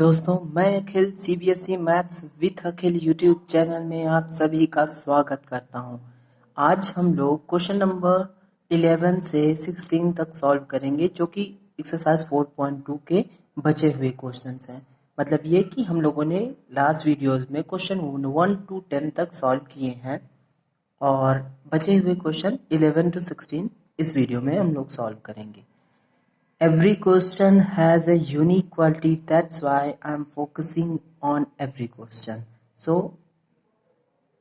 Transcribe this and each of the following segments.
दोस्तों, मैं Akhil CBSE maths with Akhil YouTube channel में आप सभी का स्वागत करता हूं। आज हम लोग क्वेश्चन नंबर 11 से 16 तक सॉल्व करेंगे, जो कि एक्सरसाइज 4.2 के बचे हुए क्वेश्चंस हैं। मतलब ये कि हम लोगों ने लास्ट वीडियोस में क्वेश्चन 1 to 10 तक सॉल्व किए हैं और बचे हुए क्वेश्चन 11 to 16 इस वीडियो में हम लोग सॉल्व करेंगे। Every question has a unique quality. That's why I'm focusing on every question. So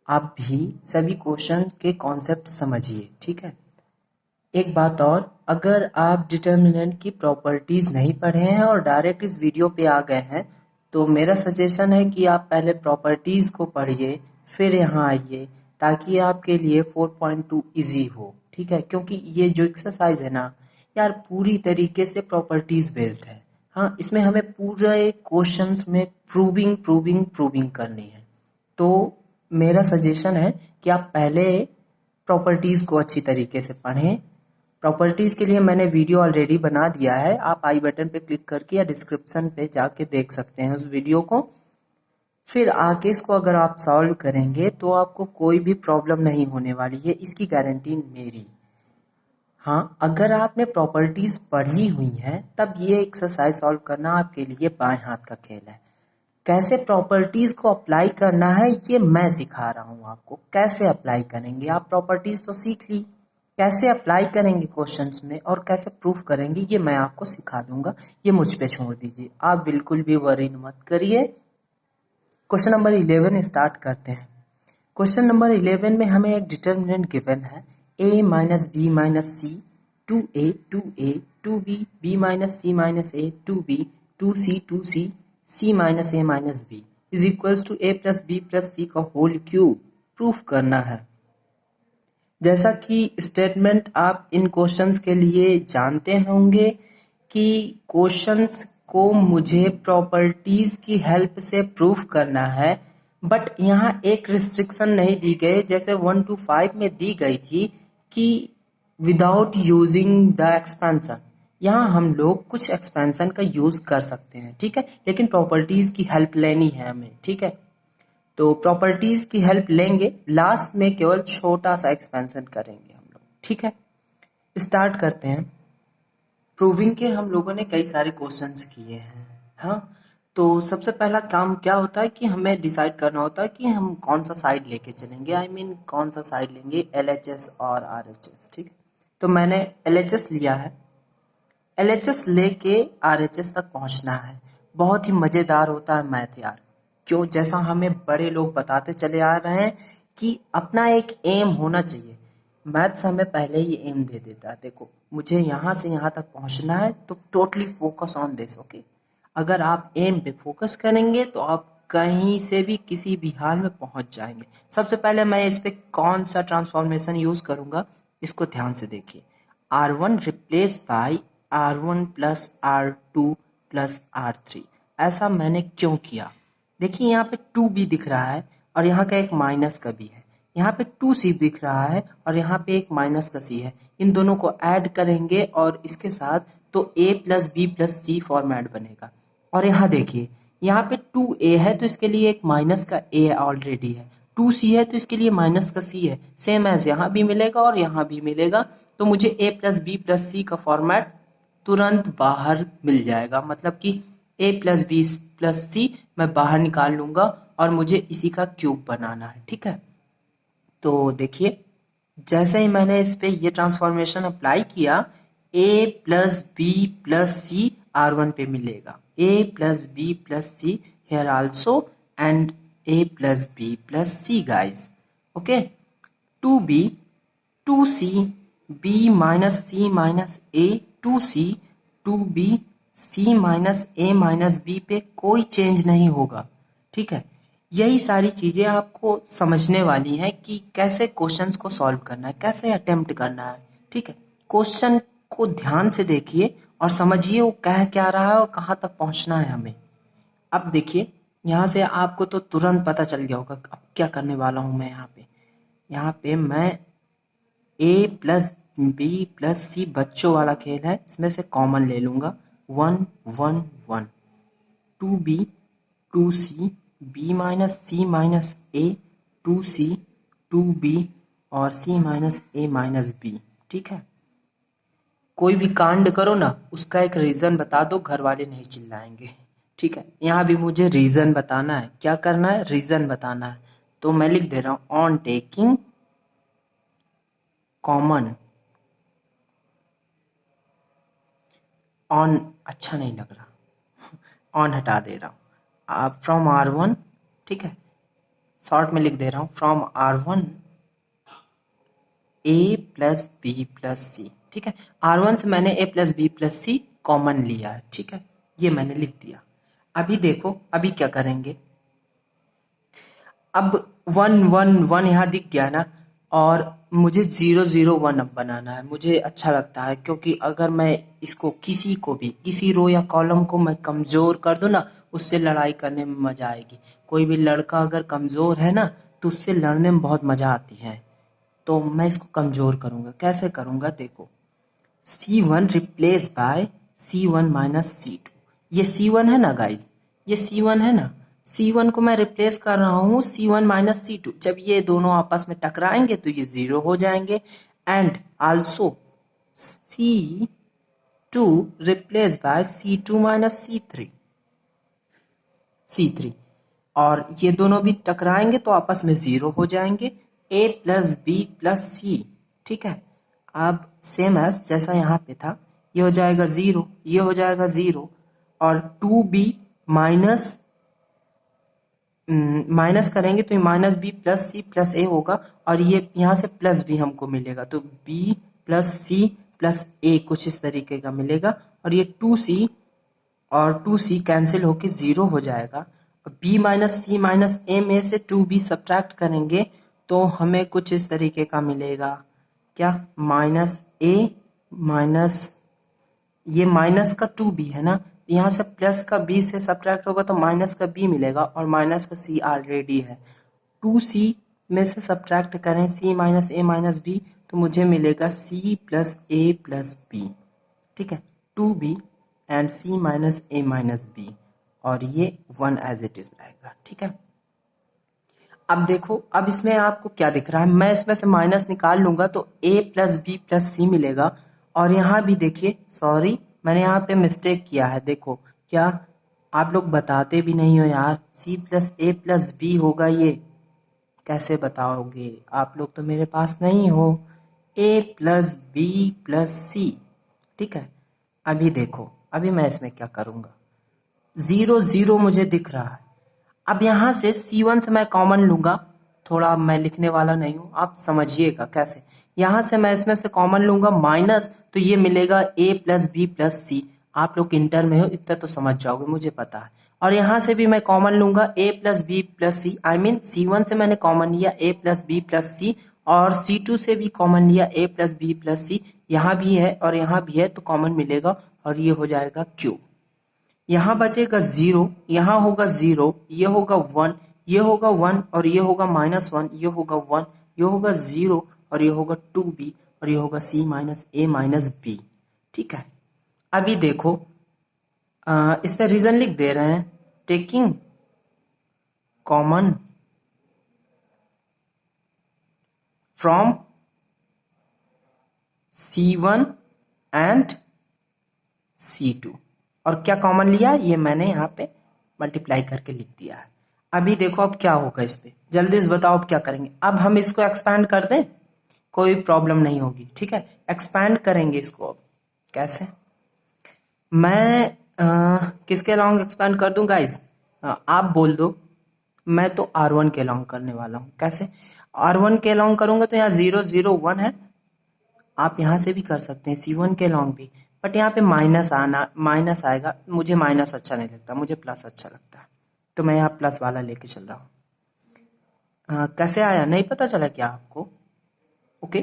आप भी सभी क्वेश्चन के कॉन्सेप्ट समझिए, ठीक है। एक बात और, अगर आप डिटर्मिनेंट की प्रॉपर्टीज नहीं पढ़े हैं और डायरेक्ट इस वीडियो पे आ गए हैं, तो मेरा सजेशन है कि आप पहले प्रॉपर्टीज को पढ़िए, फिर यहाँ आइए, ताकि आपके लिए 4.2 इजी हो, ठीक है। क्योंकि ये जो एक्सरसाइज है ना यार, पूरी तरीके से प्रॉपर्टीज बेस्ड है। हाँ, इसमें हमें पूरे क्वेश्चंस में प्रूविंग करनी है। तो मेरा सजेशन है कि आप पहले प्रॉपर्टीज को अच्छी तरीके से पढ़ें। प्रॉपर्टीज के लिए मैंने वीडियो ऑलरेडी बना दिया है, आप आई बटन पे क्लिक करके या डिस्क्रिप्शन पे जाके देख सकते हैं उस वीडियो को। फिर आके इसको अगर आप सॉल्व करेंगे तो आपको कोई भी प्रॉब्लम नहीं होने वाली है, इसकी गारंटी मेरी। हाँ, अगर आपने प्रॉपर्टीज पढ़ी हुई हैं तब ये एक्सरसाइज सॉल्व करना आपके लिए बाएं हाथ का खेल है। कैसे प्रॉपर्टीज को अप्लाई करना है ये मैं सिखा रहा हूँ आपको। कैसे अप्लाई करेंगे, आप प्रॉपर्टीज तो सीख ली, कैसे अप्लाई करेंगे क्वेश्चंस में और कैसे प्रूफ करेंगे ये मैं आपको सिखा दूंगा। ये मुझ पे छोड़ दीजिए, आप बिल्कुल भी वरी मत करिए। क्वेश्चन नंबर 11 स्टार्ट करते हैं। क्वेश्चन नंबर 11 में हमें एक डिटर्मिनेंट गिवन है a minus B minus C 2a 2b b minus C minus a 2b 2c c minus a minus b is equals to a plus B plus C का whole cube proof करना है। जैसा कि statement आप इन questions के लिए जानते होंगे कि क्वेश्चंस को मुझे प्रॉपर्टीज की हेल्प से प्रूफ करना है, बट यहाँ एक रिस्ट्रिक्शन नहीं दी गई जैसे 1 to 5 में दी गई थी कि विदाउट यूजिंग द एक्सपेंशन। यहाँ हम लोग कुछ एक्सपेंशन का यूज कर सकते हैं, ठीक है, लेकिन प्रॉपर्टीज की हेल्प लेनी है हमें, ठीक है। तो प्रॉपर्टीज की हेल्प लेंगे, लास्ट में केवल छोटा सा एक्सपेंशन करेंगे हम लोग, ठीक है। स्टार्ट करते हैं। प्रूविंग के हम लोगों ने कई सारे क्वेश्चंस किए हैं। हाँ, तो सबसे पहला काम क्या होता है कि हमें डिसाइड करना होता है कि हम कौन सा साइड लेके चलेंगे। आई मीन कौन सा साइड लेंगे, LHS और RHS, ठीक है। तो मैंने LHS लिया है। LHS लेके RHS तक पहुंचना है। बहुत ही मजेदार होता है मैथ यार। क्यों, जैसा हमें बड़े लोग बताते चले आ रहे हैं कि अपना एक एम होना चाहिए। मैथ्स हमें पहले ही एम दे देता है, देखो मुझे यहाँ से यहाँ तक पहुँचना है तो totally focus on this, okay. अगर आप एम पे फोकस करेंगे तो आप कहीं से भी किसी भी हाल में पहुँच जाएंगे। सबसे पहले मैं इस पे कौन सा ट्रांसफॉर्मेशन यूज करूँगा, इसको ध्यान से देखिए। R1 replace by R1 plus R2 plus R3। ऐसा मैंने क्यों किया, देखिए यहाँ पे 2b दिख रहा है और यहाँ का एक माइनस का b है, यहाँ पे 2c दिख रहा है और यहाँ पे एक माइनस का c है। इन दोनों को ऐड करेंगे और इसके साथ तो a plus B plus C format बनेगा। और यहाँ देखिए, यहाँ पे 2a है तो इसके लिए एक माइनस का a ऑलरेडी है, 2c है तो इसके लिए माइनस का c है, सेम एज यहाँ भी मिलेगा और यहाँ भी मिलेगा। तो मुझे a plus B plus C का फॉर्मेट तुरंत बाहर मिल जाएगा। मतलब कि a प्लस बी प्लस सी मैं बाहर निकाल लूंगा और मुझे इसी का क्यूब बनाना है, ठीक है। तो देखिए, जैसे ही मैंने इस पे ये ट्रांसफॉर्मेशन अप्लाई किया, a plus B plus C R1 पे मिलेगा, a plus B plus C here also and a plus B plus C guys, okay. 2b 2c b minus C minus a 2c 2b c minus a minus b पे कोई change नहीं होगा, ठीक है। यही सारी चीजें आपको समझने वाली हैं कि कैसे क्वेश्चंस को सॉल्व करना है, कैसे अटेम्प्ट करना है, ठीक है। क्वेश्चन को ध्यान से देखिए और समझिए वो कह क्या रहा है और कहाँ तक पहुंचना है हमें। अब देखिए, यहाँ से आपको तो तुरंत पता चल गया होगा अब क्या करने वाला हूं मैं। यहाँ पे मैं a प्लस बी प्लस सी बच्चों वाला खेल है, इसमें से कॉमन ले लूंगा 1 1 1। 2b 2c b minus c minus a 2c 2b और c minus a minus b। ठीक है, कोई भी कांड करो ना उसका एक रीजन बता दो, घर वाले नहीं चिल्लाएंगे। ठीक है, यहाँ भी मुझे रीजन बताना है। क्या करना है? रीजन बताना है। तो मैं लिख दे रहा हूं ऑन टेकिंग कॉमन, ऑन अच्छा नहीं लग रहा, ऑन हटा दे रहा हूं, आप फ्रॉम R1। ठीक है, शॉर्ट में लिख दे रहा हूं from R1 a plus B plus C. ठीक है, R1 से मैंने a plus B plus C common लिया है। ठीक है, ये मैंने लिख दिया। अभी देखो, अभी क्या करेंगे, अब 1 1 1 यहाँ दिख गया ना, और मुझे 0 0 1 अब बनाना है। मुझे अच्छा लगता है, क्योंकि अगर मैं इसको किसी को भी, किसी रो या कॉलम को मैं कमजोर कर दूं ना, उससे लड़ाई करने में मजा आएगी। कोई भी लड़का अगर कमजोर है ना, तो उससे लड़ने में बहुत मजा आती है। तो मैं इसको कमजोर करूंगा। कैसे करूंगा? देखो, C1 replace by C1 minus C2। ये C1 है ना गाइज, ये C1 है ना, C1 को मैं रिप्लेस कर रहा हूँ C1 माइनस C2। जब ये दोनों आपस में टकराएंगे तो ये 0 हो जाएंगे। And also C2 replace by C2 minus C3। और ये दोनों भी टकराएंगे तो आपस में 0 हो जाएंगे। A plus B plus C. ठीक है, अब सेम एज जैसा यहाँ पे था, ये हो जाएगा 0, ये हो जाएगा 0, और 2b माइनस माइनस करेंगे तो ये minus B plus C plus A होगा, और ये यहाँ से प्लस बी हमको मिलेगा, तो b प्लस सी प्लस ए कुछ इस तरीके का मिलेगा। और ये 2c और 2c कैंसिल होके 0 हो जाएगा। b माइनस सी माइनस ए में से 2b सब्ट्रैक्ट करेंगे तो हमें कुछ इस तरीके का मिलेगा। क्या? माइनस ए माइनस, ये माइनस का 2b है ना, यहाँ से प्लस का b से सब्ट्रैक्ट होगा तो माइनस का b मिलेगा, और माइनस का c ऑलरेडी है। 2c में से सब्ट्रैक्ट करें c माइनस ए माइनस b तो मुझे मिलेगा c प्लस ए प्लस b। ठीक है, 2b and c minus A minus b, और ये 1 एज इट इज रहेगा। ठीक है, अब देखो, अब इसमें आपको क्या दिख रहा है, मैं इसमें से माइनस निकाल लूंगा तो a प्लस बी प्लस सी मिलेगा। और यहाँ भी देखिए, सॉरी मैंने यहाँ पे मिस्टेक किया है। देखो, क्या आप लोग बताते भी नहीं हो यार, c प्लस ए प्लस बी होगा, ये कैसे बताओगे? आप लोग तो मेरे पास नहीं हो। a plus B plus C. ठीक है, अभी देखो, अभी मैं इसमें क्या करूंगा, 0 0 मुझे दिख रहा है। अब यहाँ से C1 से मैं कॉमन लूंगा, थोड़ा मैं लिखने वाला नहीं हूं, आप समझिएगा कैसे। यहाँ से मैं इसमें से कॉमन लूंगा माइनस, तो ये मिलेगा a प्लस बी प्लस सी। आप लोग इंटर में हो, इतना तो समझ जाओगे, मुझे पता है। और यहाँ से भी मैं कॉमन लूंगा a plus B plus C, I mean C1 से मैंने कॉमन लिया a plus B plus C, और C2 से भी कॉमन लिया a plus B plus C. यहाँ भी है और यहाँ भी है, तो कॉमन मिलेगा, और ये हो जाएगा क्यूब। यहाँ बचेगा 0, यहाँ होगा 0, ये होगा 1, ये होगा 1, और ये होगा -1, ये होगा 1, ये होगा 0, और ये होगा 2b, और ये होगा c माइनस ए माइनस बी। ठीक है, अभी देखो, इस पे रीजन लिख दे रहे हैं, taking common from C1 and C2, और क्या कॉमन लिया ये मैंने यहाँ पे मल्टीप्लाई करके लिख दिया है। अभी देखो, अब क्या होगा इस पे, जल्दी से बताओ अब क्या करेंगे। अब हम इसको एक्सपैंड कर दें, कोई प्रॉब्लम नहीं होगी। ठीक है, एक्सपैंड करेंगे इसको। अब कैसे? मैं किसके अलोंग एक्सपैंड कर दूं गाइस? आप बोल दो। मैं तो R1 के अलोंग करने वाला हूं। कैसे? R1 के अलोंग करूंगा तो यहाँ 0 0 1 है, आप यहाँ से भी कर सकते हैं C1 के लॉन्ग भी, बट यहाँ पे माइनस आएगा, मुझे माइनस अच्छा नहीं लगता, मुझे प्लस अच्छा लगता है, तो मैं यहाँ प्लस वाला लेके चल रहा हूँ। कैसे आया नहीं पता चला क्या आपको? ओके,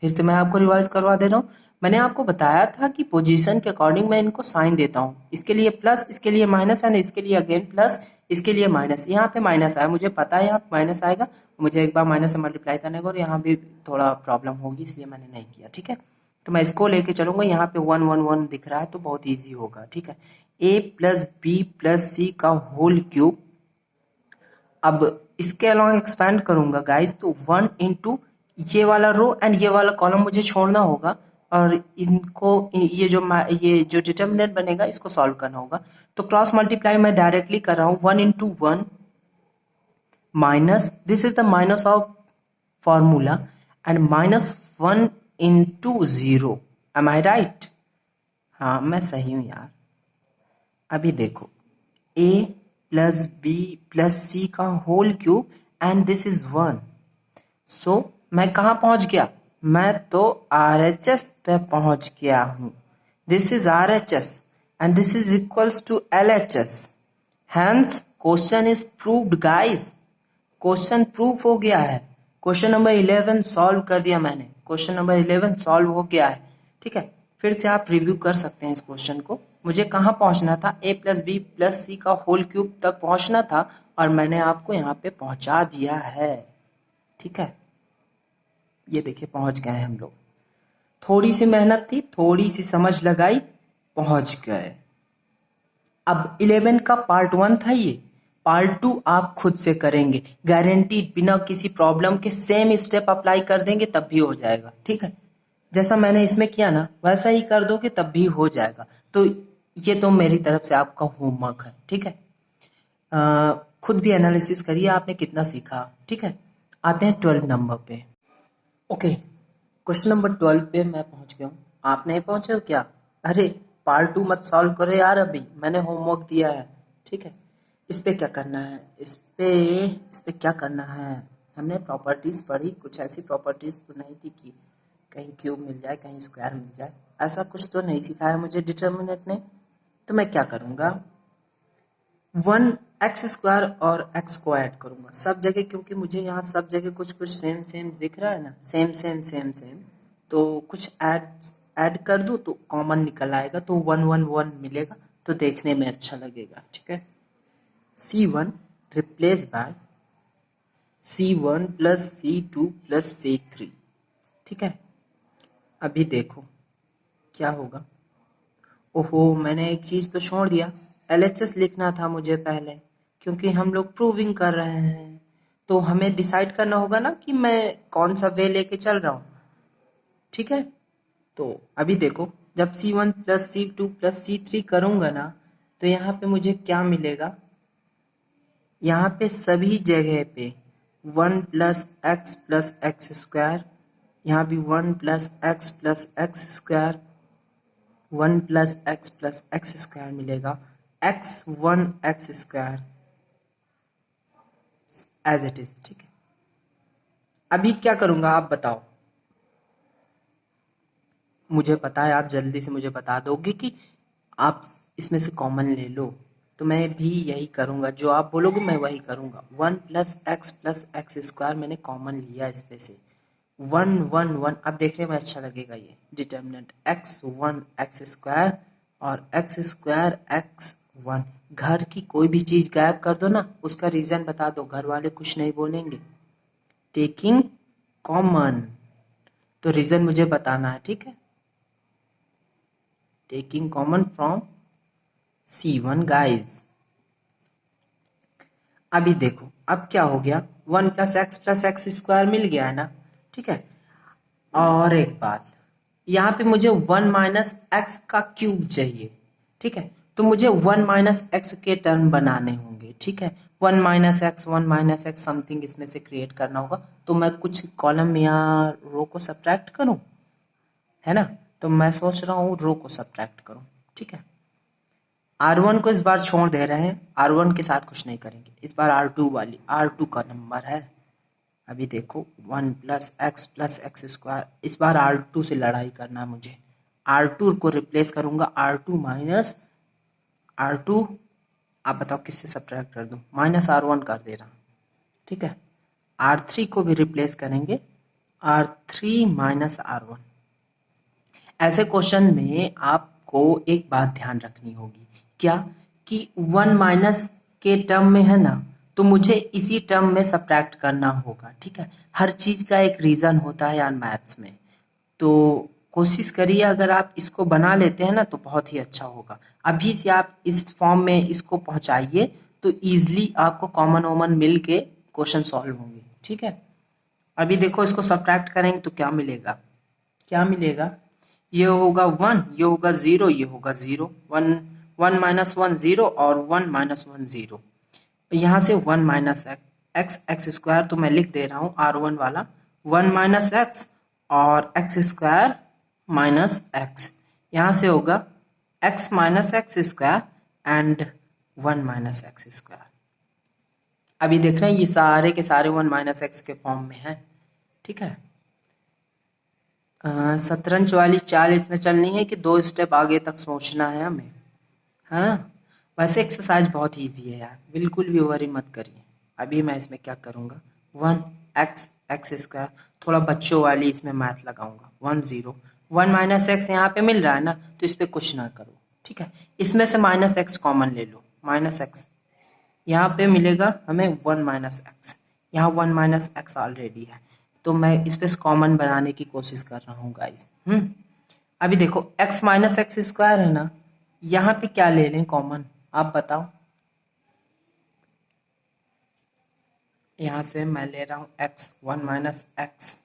फिर से मैं आपको रिवाइज करवा दे रहा हूँ। मैंने आपको बताया था कि पोजीशन के अकॉर्डिंग मैं इनको साइन देता हूँ, इसके लिए प्लस, इसके लिए माइनस है ना, इसके लिए अगेन प्लस, इसके लिए माइनस। यहाँ पे माइनस आया, मुझे पता है यहाँ माइनस आएगा, मुझे एक बार माइनस से मल्टीप्लाई करने को, और यहाँ भी थोड़ा प्रॉब्लम होगी, इसलिए मैंने नहीं किया। ठीक है, तो मैं इसको लेके चलूंगा। यहाँ पे 1 1 1 दिख रहा है तो बहुत ईजी होगा। ठीक है, ए प्लस बी प्लस सी का होल क्यूब। अब इसके अलॉन्ग एक्सपैंड करूंगा गाइस, तो 1 इंटू ये वाला रो एंड ये वाला कॉलम मुझे छोड़ना होगा और इनको ये जो डिटर्मिनेंट बनेगा इसको सॉल्व करना होगा। तो क्रॉस मल्टीप्लाई मैं डायरेक्टली कर रहा हूँ, 1 into 1 minus, this is the minus of formula, and minus 1 into 0। Am I right? हाँ मैं सही हूं यार। अभी देखो, a plus B plus C का whole cube and this is 1। So मैं कहाँ पहुंच गया? मैं तो RHS पे पहुंच गया हूं। This is RHS and this is equals to LHS। Hence question is proved guys. Question proof हो गया है। क्वेश्चन नंबर 11 सॉल्व कर दिया मैंने। क्वेश्चन नंबर 11 सॉल्व हो गया है। ठीक है, फिर से आप रिव्यू कर सकते हैं इस क्वेश्चन को। मुझे कहाँ पहुंचना था? a plus B plus C का होल क्यूब तक पहुंचना था और मैंने आपको यहाँ पे पहुंचा दिया है। ठीक है, ये देखिए पहुंच गए हम लोग। थोड़ी सी मेहनत थी, थोड़ी सी समझ लगाई, पहुंच गए। अब 11 का पार्ट 1 था ये। पार्ट 2 आप खुद से करेंगे, गारंटीड, बिना किसी प्रॉब्लम के सेम स्टेप अप्लाई कर देंगे तब भी हो जाएगा। ठीक है, जैसा मैंने इसमें किया ना वैसा ही कर दोगे तब भी हो जाएगा। तो ये तो मेरी तरफ से आपका होमवर्क है। ठीक है, खुद भी एनालिसिस करिए आपने कितना सीखा। ठीक है, आते हैं 12 नंबर पे। ओके, क्वेश्चन नंबर 12 पे मैं पहुंच गया हूँ। आप नहीं पहुंचे हो क्या? अरे पार्ट 2 मत सॉल्व करो यार, अभी मैंने होमवर्क दिया है। ठीक है, इस पे क्या करना है? इस पे क्या करना है? हमने प्रॉपर्टीज पढ़ी, कुछ ऐसी प्रॉपर्टीज तो नहीं थी कि कहीं क्यूब मिल जाए कहीं स्क्वायर मिल जाए, ऐसा कुछ तो नहीं सिखाया मुझे डिटर्मिनेंट ने। तो मैं क्या करूंगा, 1 एक्स स्क्वायर और एक्स को ऐड करूंगा सब जगह, क्योंकि मुझे यहाँ सब जगह कुछ कुछ सेम सेम दिख रहा है ना, सेम सेम सेम सेम। तो कुछ ऐड कर दूँ तो कॉमन निकल आएगा, तो 1 1 1 मिलेगा, तो देखने में अच्छा लगेगा। ठीक है, C1 replace by C1 plus C2 plus C3। ठीक है, अभी देखो क्या होगा। ओहो, मैंने एक चीज तो छोड़ दिया, LHS लिखना था मुझे पहले, क्योंकि हम लोग प्रूविंग कर रहे हैं। तो हमें डिसाइड करना होगा ना कि मैं कौन सा वे लेके चल रहा हूँ। ठीक है, तो अभी देखो, जब C1 plus C2 plus C3 करूंगा ना, तो यहाँ पे मुझे क्या मिलेगा? यहाँ पे सभी जगह पे 1 प्लस एक्स स्क्वायर, यहाँ भी 1 plus x square, 1 plus x square मिलेगा, X square as it is. ठीक है, अभी क्या करूंगा आप बताओ? मुझे पता है आप जल्दी से मुझे बता दोगे कि आप इसमें से कॉमन ले लो, तो मैं भी यही करूंगा, जो आप बोलोगे मैं वही करूंगा। 1 प्लस एक्स स्क्वायर मैंने कॉमन लिया इसमें से, 1 1 1। अब देखने में अच्छा लगेगा ये डिटर्मिनेंट, x1 एक्स स्क्वायर और एक्स स्क्वायर x1। घर की कोई भी चीज गायब कर दो ना, उसका रीजन बता दो, घर वाले कुछ नहीं बोलेंगे। टेकिंग कॉमन, तो रीजन मुझे बताना है। ठीक है, taking common from C1 guys. अभी देखो अब क्या हो गया, 1 प्लस एक्स स्क्वायर मिल गया है ना। ठीक है, और एक बात, यहाँ पे मुझे 1 माइनस एक्स का क्यूब चाहिए। ठीक है, तो मुझे 1 माइनस एक्स के टर्म बनाने होंगे। ठीक है, 1 माइनस एक्स समथिंग इसमें से क्रिएट करना होगा। तो मैं कुछ कॉलम या रो को सब्ट्रैक्ट करूं, है ना? तो मैं सोच रहा हूँ रो को सब्ट्रैक्ट करूं। ठीक है, R1 को इस बार छोड़ दे रहे हैं, R1 के साथ कुछ नहीं करेंगे इस बार। R2 का नंबर है। अभी देखो 1 प्लस एक्स स्क्वायर, इस बार R2 से लड़ाई करना है मुझे। R2 को रिप्लेस करूंगा, R2 माइनस R2, आप बताओ किससे सब्ट्रैक्ट कर दूं? माइनस R1 कर दे रहा हूं। ठीक है, R3 को भी रिप्लेस करेंगे, R3 माइनस R1। ऐसे क्वेश्चन में आपको एक बात ध्यान रखनी होगी, क्या कि 1 माइनस के टर्म में है ना, तो मुझे इसी टर्म में सब्ट्रैक्ट करना होगा। ठीक है, हर चीज का एक रीजन होता है यार मैथ्स में। तो कोशिश करिए, अगर आप इसको बना लेते हैं ना तो बहुत ही अच्छा होगा। अभी से आप इस फॉर्म में इसको पहुंचाइए तो इजीली आपको कॉमन वॉमन मिल के क्वेश्चन सॉल्व होंगे। ठीक है, अभी देखो इसको सब्ट्रैक्ट करेंगे तो क्या मिलेगा, क्या मिलेगा, ये होगा 1, ये होगा 0, ये होगा 0, 1 1 माइनस 1 0 और 1 माइनस 1 0। यहाँ से 1 माइनस एक्स एक्स स्क्वायर तो मैं लिख दे रहा हूँ R1 वाला, 1 माइनस एक्स और एक्स स्क्वायर माइनस एक्स। यहाँ से होगा x minus x square and 1 minus x square. अभी देख रहे हैं ये सारे के सारे 1 माइनस एक्स के फॉर्म में है। ठीक है, शतरंज वाली चाल इसमें चलनी है कि 2 स्टेप आगे तक सोचना है हमें। हाँ, वैसे एक्सरसाइज बहुत इजी है यार, बिल्कुल भी वरी मत करिए। अभी मैं इसमें क्या करूँगा, 1 एक्स एक्स स्क्वायर, थोड़ा बच्चों वाली इसमें मैथ लगाऊंगा, 1 0, 1 माइनस एक्स यहाँ पे मिल रहा है ना तो इस पर कुछ ना करो। ठीक है, इसमें से माइनस एक्स कॉमन ले लो, माइनस एक्स यहाँ पे मिलेगा हमें 1 माइनस एक्स, यहाँ 1 माइनस एक्स ऑलरेडी है तो मैं इस पे कॉमन बनाने की कोशिश कर रहा हूँ गाइस। अभी देखो x माइनस एक्स स्क्वायर है ना, यहाँ पे क्या ले लें कॉमन, आप बताओ। यहाँ से मैं ले रहा हूँ x, 1 माइनस एक्स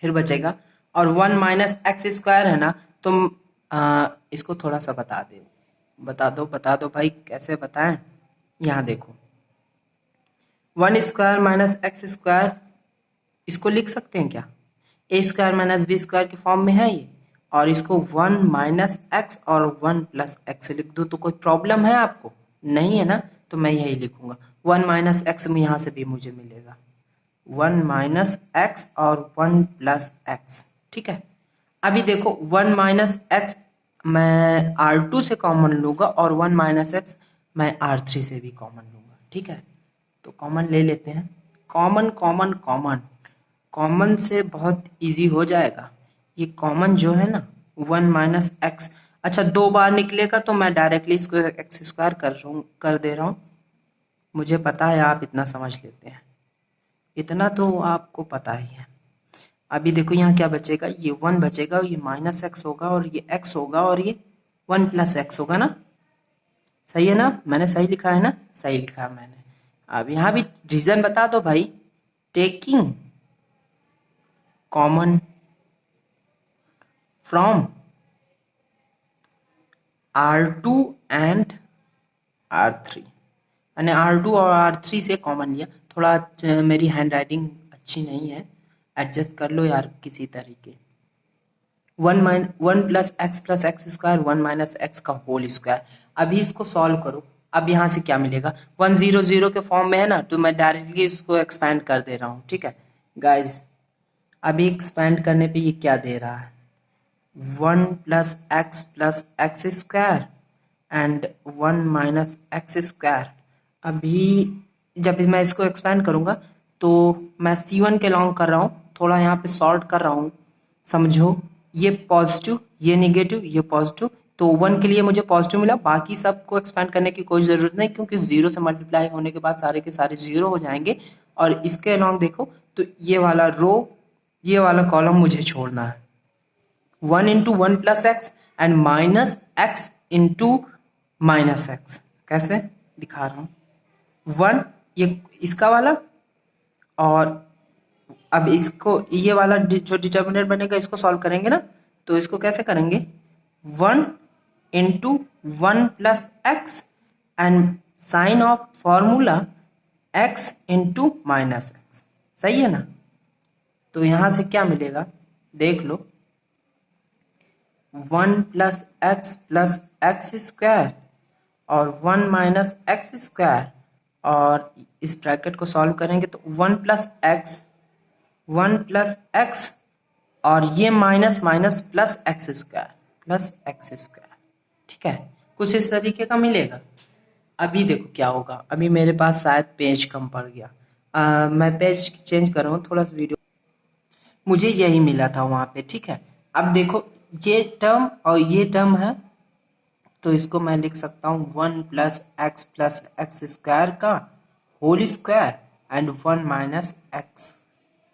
फिर बचेगा, और 1 माइनस एक्स स्क्वायर है ना, तुम इसको थोड़ा सा बता दो भाई, कैसे बताएं। यहाँ देखो 1 स्क्वायर माइनस एक्स स्क्वायर, इसको लिख सकते हैं क्या, ए स्क्वायर माइनस बी स्क्वायर के फॉर्म में है ये, और इसको 1 माइनस एक्स और 1 प्लस एक्स लिख दो तो कोई प्रॉब्लम है आपको, नहीं है ना, तो मैं यही लिखूंगा 1 माइनस एक्स में यहाँ से भी मुझे मिलेगा 1 माइनस एक्स और 1 प्लस एक्स। ठीक है, अभी देखो 1 माइनस एक्स मैं R2 से कॉमन लूंगा और 1 माइनस एक्स मैं R3 से भी कॉमन लूंगा। ठीक है, तो कॉमन ले लेते हैं, कॉमन कॉमन कॉमन, कॉमन से बहुत इजी हो जाएगा। ये कॉमन जो है ना 1 माइनस एक्स, अच्छा 2 बार निकलेगा तो मैं डायरेक्टली इसको एक्स स्क्वायर कर दे रहा हूँ, मुझे पता है आप इतना समझ लेते हैं, इतना तो आपको पता ही है। अभी देखो यहाँ क्या बचेगा, ये 1 बचेगा, ये माइनस एक्स होगा और ये x होगा और ये 1 प्लस एक्स होगा ना, सही है ना, मैंने सही लिखा है ना, सही लिखा है मैंने। अब यहाँ भी रीजन बता दो भाई, taking common from R2 and R3, मैंने R2 और R3 से कॉमन लिया, थोड़ा मेरी हैंड राइटिंग अच्छी नहीं है, एडजस्ट कर लो यार किसी तरीके। 1 plus x square 1 minus x का होल स्क्वायर, अभी इसको सॉल्व करो। अब यहाँ से क्या मिलेगा, 1 0 0 के फॉर्म में है ना, तो मैं डायरेक्टली इसको एक्सपैंड कर दे रहा हूँ। ठीक है गाइज, अभी एक्सपैंड करने पे ये क्या दे रहा है, 1 plus x square and 1 minus x square. अभी जब मैं इसको एक्सपैंड करूँगा तो मैं C1 के लॉन्ग कर रहा हूँ, थोड़ा यहाँ पे सॉल्व कर रहा हूँ, समझो, ये पॉजिटिव ये निगेटिव ये पॉजिटिव, तो 1 के लिए मुझे पॉजिटिव मिला, बाकी सबको एक्सपैंड करने की कोई ज़रूरत नहीं क्योंकि 0 से मल्टीप्लाई होने के बाद सारे के सारे 0 हो जाएंगे। और इसके अलॉन्ग देखो तो ये वाला रो ये वाला कॉलम मुझे छोड़ना है, 1 into 1 plus x and minus x into minus x, कैसे दिखा रहा हूँ, 1 ये इसका वाला, और अब इसको ये वाला जो डिटर्मिनेंट बनेगा इसको सॉल्व करेंगे ना, तो इसको कैसे करेंगे, 1 into 1 plus x and sine of formula x into minus x, सही है ना। तो यहां से क्या मिलेगा देख लो, 1 प्लस एक्स स्क्वायर और 1 माइनस एक्स स्क्वायर, और इस ब्रैकेट को सॉल्व करेंगे तो 1 प्लस एक्स और ये minus minus plus x square. ठीक है, कुछ इस तरीके का मिलेगा। अभी देखो क्या होगा, अभी मेरे पास शायद पेज कम पड़ गया, मैं पेज चेंज कर रहा हूँ थोड़ा सा, वीडियो मुझे यही मिला था वहां पे। ठीक है, अब देखो ये टर्म और ये टर्म है तो इसको मैं लिख सकता हूँ 1 प्लस एक्स स्क्वायर का whole square and 1 minus x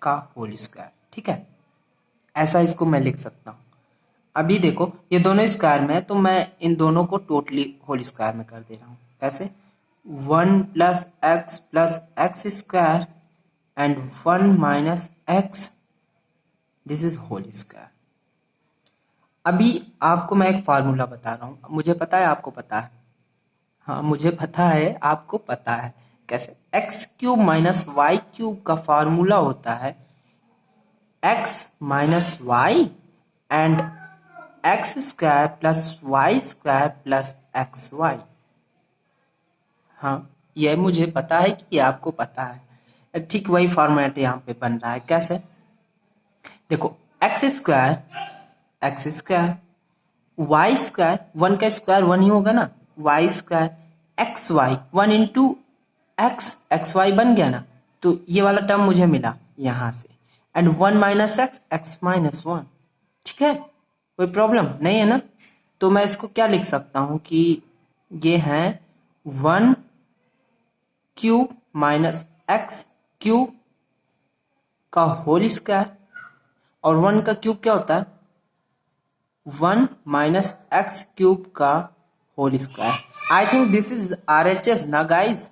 का होल स्क्वायर। ठीक है, ऐसा इसको मैं लिख सकता हूँ। अभी देखो ये दोनों स्क्वायर में है तो मैं इन दोनों को टोटली होल स्क्वायर में कर दे रहा हूँ। कैसे? 1 + x square and 1 - x, this is whole square. अभी आपको मैं एक फार्मूला बता रहा हूँ, मुझे पता है आपको पता है, हाँ मुझे पता है आपको पता है। कैसे? x³ - y³ का फार्मूला होता है x - y and x² + y² + xy। हाँ ये मुझे पता है कि ये आपको पता है। ठीक वही फॉर्मेट यहाँ पे बन रहा है। कैसे? देखो x² y², 1 का स्क्वायर 1 ही होगा ना, y², xy 1 इंटू xy बन गया ना, तो ये वाला टर्म मुझे मिला यहां से, एंड 1 - x -1। ठीक है, कोई प्रॉब्लम नहीं है ना? तो मैं इसको क्या लिख सकता हूं कि ये है 1³ - x³ का होल स्क्वायर, और 1 का क्यूब क्या होता है? 1 - x³ का whole square. I think this is RHS ना गाइज?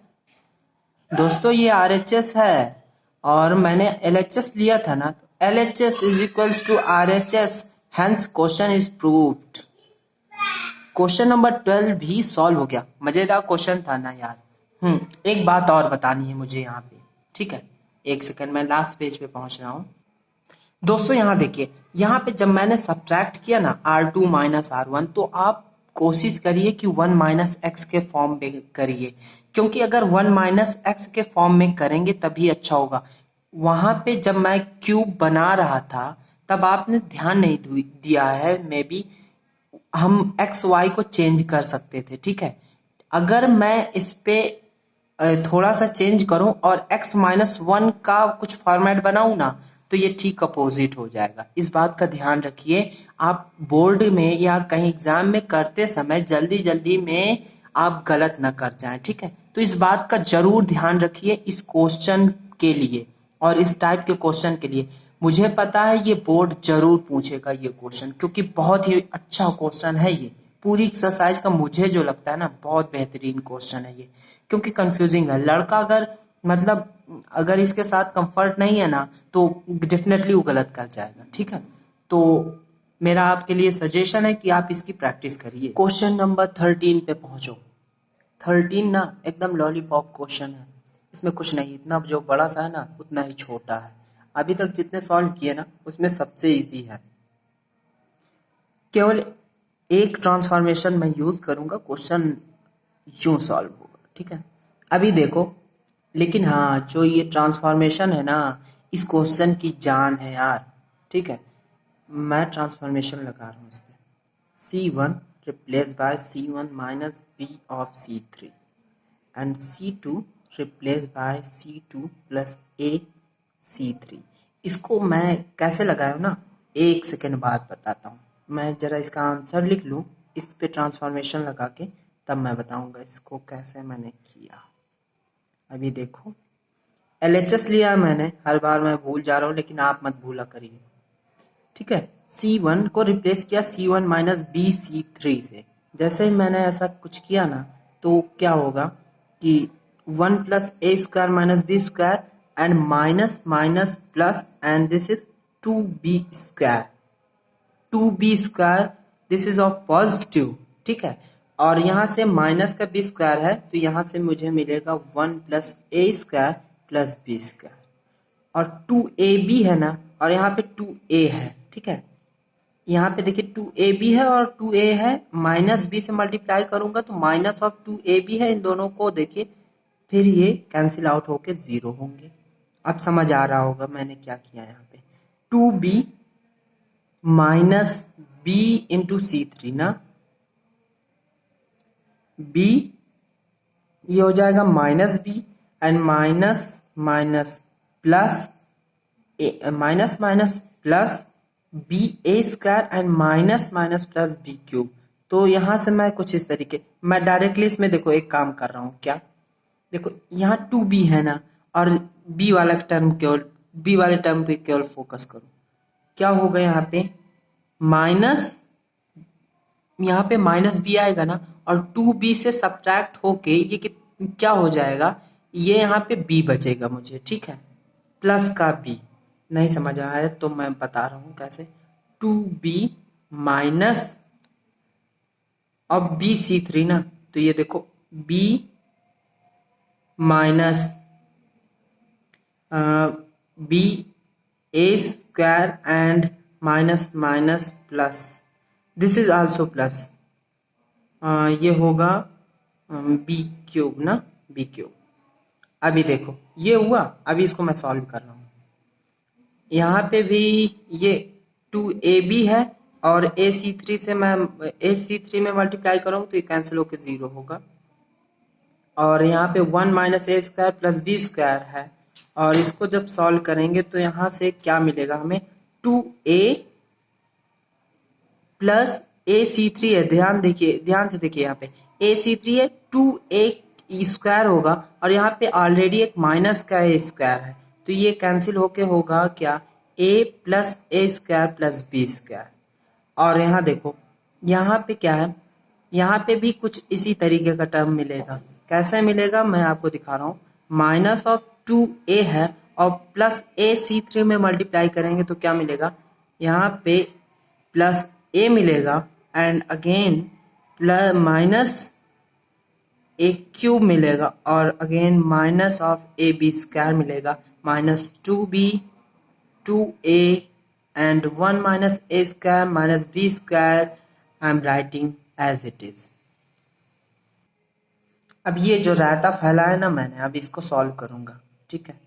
दोस्तों ये RHS है, और मैंने LHS लिया था ना, तो LHS = RHS, hence question is proved. Question number 12 भी सॉल्व हो गया। मजेदार क्वेश्चन था ना यार। एक बात और बतानी है मुझे यहाँ पे, ठीक है? एक सेकंड, मैं लास्ट पेज पे पहुंच रहा हूँ। दोस्तों यहाँ देखिए, यहाँ पे जब मैंने सब्ट्रैक्ट किया ना R2 - R1, तो आप कोशिश करिए कि 1 - x के फॉर्म में करिए, क्योंकि अगर 1 - x के फॉर्म में करेंगे तभी अच्छा होगा। वहां पे जब मैं क्यूब बना रहा था तब आपने ध्यान नहीं दिया है, मे बी हम एक्स वाई को चेंज कर सकते थे। ठीक है, अगर मैं इस पे थोड़ा सा चेंज करूं और x-1 का कुछ फॉर्मेट बनाऊं ना, तो ये ठीक अपोजिट हो जाएगा। इस बात का ध्यान रखिए, आप बोर्ड में या कहीं एग्जाम में करते समय जल्दी जल्दी में आप गलत ना कर जाएं। ठीक है, तो इस बात का जरूर ध्यान रखिए इस क्वेश्चन के लिए और इस टाइप के क्वेश्चन के लिए। मुझे पता है ये बोर्ड जरूर पूछेगा ये क्वेश्चन, क्योंकि बहुत ही अच्छा क्वेश्चन है ये। पूरी एक्सरसाइज का मुझे जो लगता है ना, बहुत बेहतरीन क्वेश्चन है ये, क्योंकि कंफ्यूजिंग है। लड़का अगर मतलब अगर इसके साथ कंफर्ट नहीं है ना, तो डेफिनेटली वो गलत कर जाएगा। ठीक है, तो मेरा आपके लिए सजेशन है कि आप इसकी प्रैक्टिस करिए। क्वेश्चन नंबर 13 पे पहुंचो। 13 ना एकदम लॉलीपॉप क्वेश्चन है, इसमें कुछ नहीं, इतना जो बड़ा सा है ना उतना ही छोटा है। अभी तक जितने सॉल्व किए ना उसमें सबसे इजी है। केवल एक ट्रांसफॉर्मेशन मैं यूज करूंगा, क्वेश्चन यूं सॉल्व होगा। ठीक है, अभी देखो, लेकिन हाँ जो ये ट्रांसफॉर्मेशन है ना, इस क्वेश्चन की जान है यार। ठीक है, मैं ट्रांसफॉर्मेशन लगा रहा हूँ इस पे। C1 replace by C1 minus B of C3 and C2 replace by C2 plus A C3। इसको मैं कैसे लगाया ना, एक सेकेंड बाद बताता हूँ। मैं जरा इसका आंसर लिख लूँ, इस पे ट्रांसफॉर्मेशन लगा के तब मैं बताऊंगा इसको कैसे मैंने किया। अभी देखो, LHS लिया मैंने, हर बार मैं भूल जा रहा हूँ, लेकिन आप मत भूला करिए। ठीक है, C1 को रिप्लेस किया C1 माइनस B C3 से। जैसे ही मैंने ऐसा कुछ किया ना, तो क्या होगा कि 1 + A² minus B² and minus minus plus, and this is 2B²। 2B², this is of positive. ठीक है, और यहाँ से माइनस का B² है, तो यहाँ से मुझे मिलेगा 1 + A² प्लस B², और 2AB है ना, और यहाँ पे 2A है। ठीक है, यहाँ पे देखिए 2AB है और 2A है, माइनस B से मल्टीप्लाई करूंगा तो माइनस ऑफ 2AB है। इन दोनों को देखिए, फिर ये कैंसिल आउट होके 0 होंगे। अब समझ आ रहा होगा मैंने क्या किया यहाँ पे। 2B minus B into C3 ना, B ये हो जाएगा minus B and minus minus plus, minus minus plus BA² and minus minus plus B³। तो यहां से मैं कुछ इस तरीके, मैं डायरेक्टली इसमें देखो एक काम कर रहा हूँ। क्या देखो, यहाँ 2B है ना, और B वाला टर्म केवल, B वाले टर्म पे केवल फोकस करो। क्या होगा यहाँ पे, माइनस यहाँ पे माइनस बी आएगा ना, और 2b से सब्ट्रैक्ट होके ये क्या हो जाएगा, ये यहाँ पे b बचेगा मुझे, ठीक है, प्लस का b। नहीं समझ आया है तो मैं बता रहा हूँ कैसे। 2b माइनस, अब bc3 ना, तो ये देखो b minus b a square and minus minus plus, this is also plus, ये होगा बी क्यूब ना, बी क्यूब। अभी देखो ये हुआ, अभी इसको मैं सॉल्व कर रहा हूँ। यहाँ पे भी ये 2ab है, और ac3 से मैं ac3 में मल्टीप्लाई करूँगा तो ये कैंसिल होकर 0 होगा, और यहाँ पे 1 minus A square plus B square है, और इसको जब सॉल्व करेंगे तो यहाँ से क्या मिलेगा हमें, 2a प्लस ac3 है, ध्यान से देखिए, यहाँ पे ac3 है, 2a स्क्वायर होगा, और यहाँ पे ऑलरेडी एक माइनस का ए स्क्वायर है, तो ये कैंसिल होके होगा क्या, a plus A square plus B square. और यहाँ देखो यहाँ पे क्या है, यहाँ पे भी कुछ इसी तरीके का टर्म मिलेगा। कैसे मिलेगा मैं आपको दिखा रहा हूँ। माइनस ऑफ 2a है, और प्लस ac3 में मल्टीप्लाई करेंगे तो क्या मिलेगा, यहाँ पे प्लस a मिलेगा, and again plus minus a cube मिलेगा, और again minus of a b square मिलेगा, minus 2b 2a and 1 minus a square minus b square I am writing as it is। अब ये जो रायता फैला है ना मैंने, अब इसको सॉल्व करूंगा, ठीक है।